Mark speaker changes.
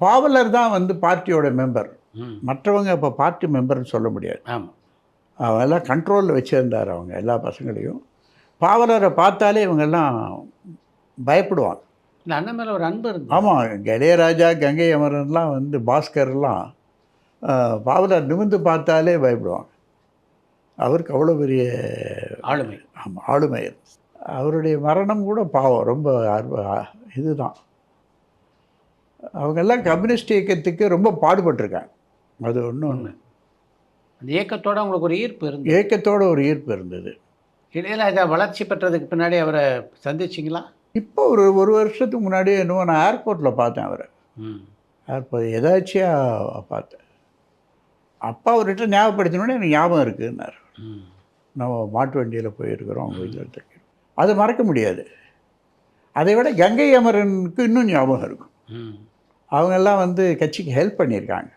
Speaker 1: பாவலர் தான் வந்து பார்ட்டியோட மெம்பர்.
Speaker 2: ம்.
Speaker 1: மற்றவங்க இப்போ பார்ட்டி மெம்பர்னு சொல்ல முடியாது.
Speaker 2: ஆமாம்.
Speaker 1: அவெல்லாம் கண்ட்ரோலில் வச்சுருந்தார் அவங்க எல்லா பசங்களையும். பாவலரை பார்த்தாலே இவங்கெல்லாம் பயப்படுவாங்க.
Speaker 2: இல்லை, அண்ணன் மேலே ஒரு அன்பு இருந்தது.
Speaker 1: ஆமாம், இளையராஜா, கங்கை அமரன்லாம் வந்து பாஸ்கர்லாம் பாவலர் நிமிர்ந்து பார்த்தாலே பயப்படுவாங்க. அவருக்கு அவ்வளோ பெரிய
Speaker 2: ஆளுமை.
Speaker 1: ஆமாம், ஆளுமை. அவருடைய மரணம் கூட பாவம் ரொம்ப இதுதான். அவங்கெல்லாம் கம்யூனிஸ்ட் இயக்கத்துக்கு ரொம்ப பாடுபட்டிருக்காங்க. அது ஒன்று.
Speaker 2: அந்த இயக்கத்தோடு அவங்களுக்கு ஒரு ஈர்ப்பு இருந்தது.
Speaker 1: இயக்கத்தோட ஒரு ஈர்ப்பு இருந்தது.
Speaker 2: இளையராஜா வளர்ச்சி பெற்றதுக்கு பின்னாடி அவரை சந்திச்சிங்களா?
Speaker 1: இப்போ ஒரு வருஷத்துக்கு முன்னாடி என்னவோ நான் ஏர்போர்ட்டில் பார்த்தேன் அவரை. ஏர்போர்ட் எதாச்சியாக பார்த்தேன். அப்பா அவர்கிட்ட ஞாபகப்படுத்தினோடனே எனக்கு ஞாபகம் இருக்குன்னார். நம்ம மாட்டு வண்டியில் போயிருக்கிறோம் அவங்க வீட்டில். அது மறக்க முடியாது. அதை விட கங்கை அமரனுக்கு இன்னும் ஞாபகம் இருக்கும். அவங்கெல்லாம் வந்து கட்சிக்கு ஹெல்ப் பண்ணியிருக்காங்க.